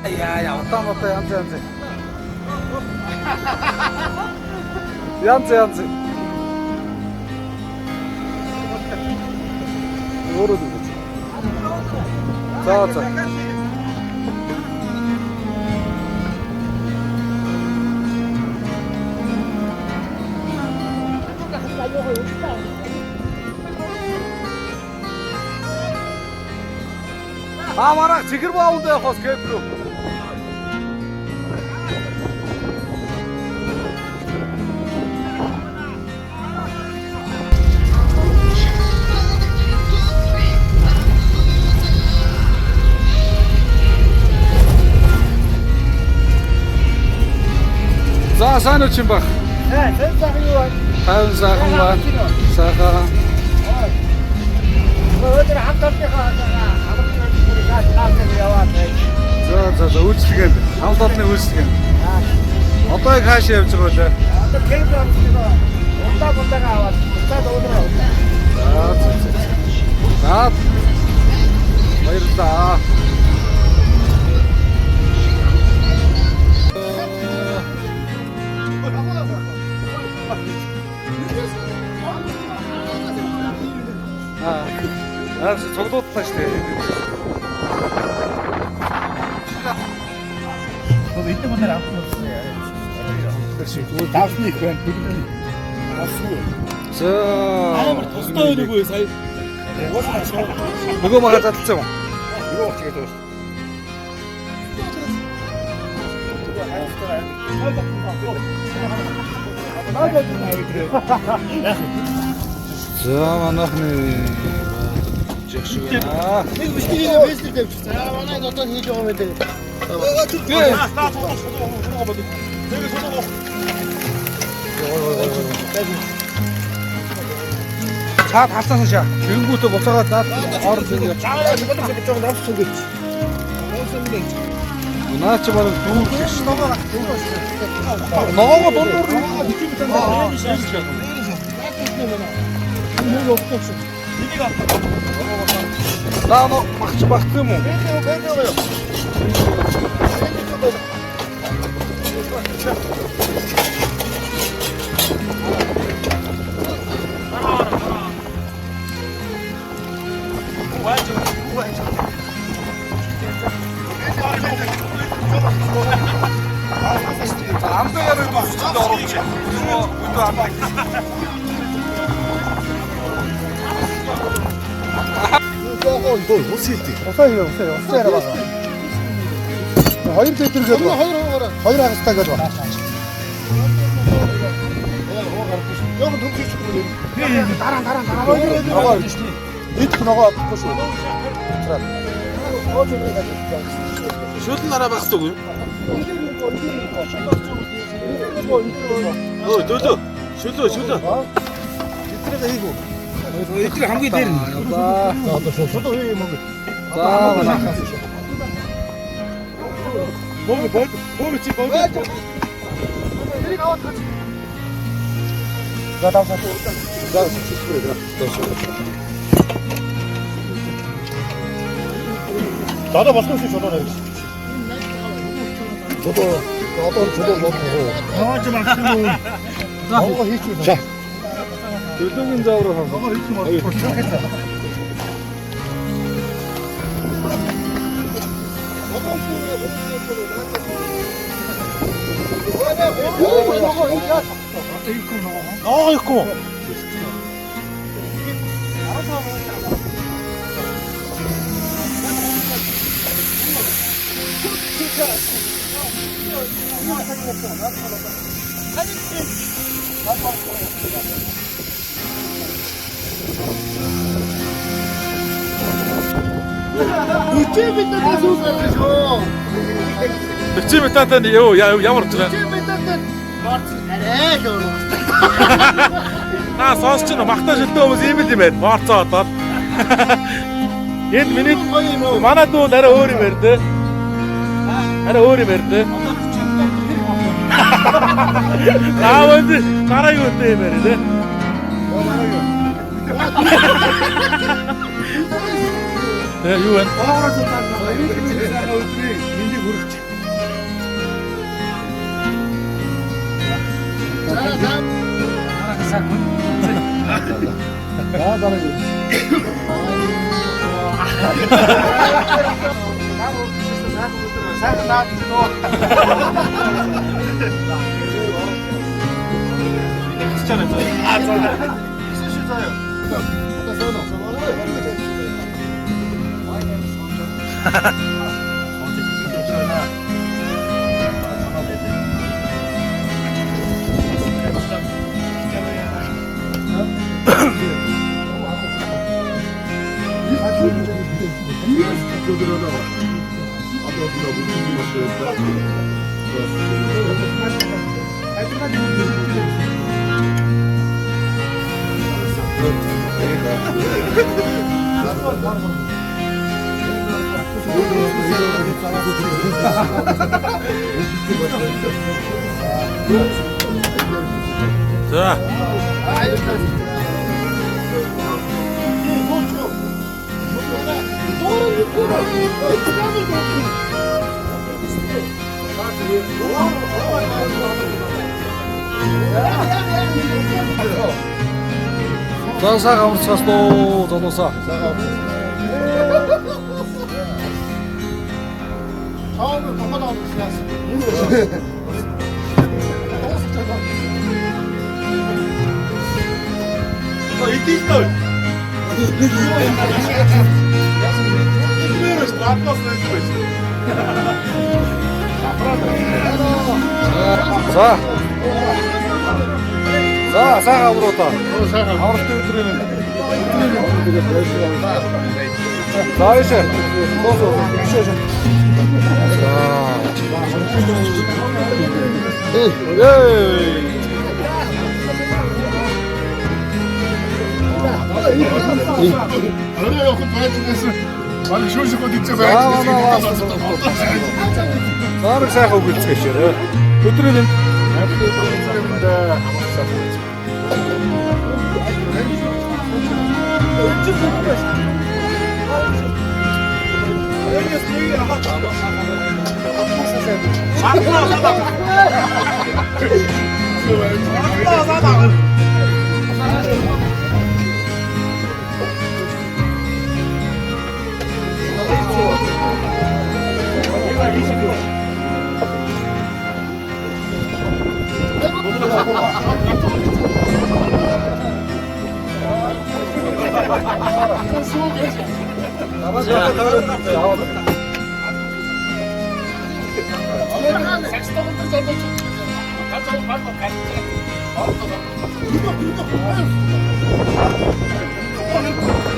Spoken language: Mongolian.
야야 어떤 얀즈 얀즈 뭐로 두고지 자 Амара цэгэр баавд явахс кэпрүү. За сайн уу чинь баг. Сайн сайхан юу байна? Сайхан байна. Сайхан. Өдөр хамталтынхаа За үйлчлэгээ хамт олонны үйлчлэгээ. Одоо яг хаашаа явж байгаа вэ? одоо кемп авчихсан. Удаагаа аваад удаад уулаа. За. Баярлалаа. цуглууллаа шүү дээ. Ол эдгээр мөр авчихсан яа. Давсны их байна. За. Амар тустай байх үгүй сая. Нөгөө мага татсан юм. Юу болчиход байна. За манайхны жигшээ. Нэг бишкийг вэстер тавьчих. За манайд одоо хийж байгаа юм дээ. Цаад харсан шаа. Тэнгүүтээ буцаагаад заад орж ирээ. Наач баг дүүр гэж ногоо дундуур Наа багч юм уу? Амдаа яруу багчд оруулж. Өдөө амдаг. Ус хийдэг. Усаа яраа байгаа. 2 литр гээд байна. 2 хагастай гээд байна. Яг төгсөж өгнө. Дараа. Идэх ногоо авахгүй шүү. Шүтэн дараа багцдаг уу? Өө дөлөө. Шүлөө. Тэтрээ хийгүү. Эдгээр хамгийн дээр нь. За Одоо шууд хий юм уу? за манайхаас Бог чи бог. Тэрийг аваад гаж. За давсаа. За чичгэрээ. Дада болсон шүү шууд орой. Одоо болоо. Наач магсан уу? За хийчихв. За. төлөвийн заавар хаа. Ихгүй. Үчи битээ суусан шүү. Чи метатай ямар ч байна. Үчи битээ марц арай л өөр. Наа сонсч нь махтаа шилдэг хүмүүс ийм л юм байна. Морцоо одоод. Энд миний манай дүү арай өөр юм байна те. Арай өөр юм байна те. Аавд дараа юу те юм байна те. Юу вэ? За дараагийн. Сайхан наад нөө. Хичээнэ зөө. Шиш заяа. Одоо соно. За. За сайхан амарцгаас доо золоосаа. Таавар тохол амарцгаас. Иди стой. Идешь, вопрос на За. За сайхан амруудаа. Амралтын өдрийн. За яшээ. Боосоо. Арай явахд байцгаас баг шүүшгүүд ицээ байцгаас Сараг сайхан үгэлцгээшээ. Өдрийн нь Аааа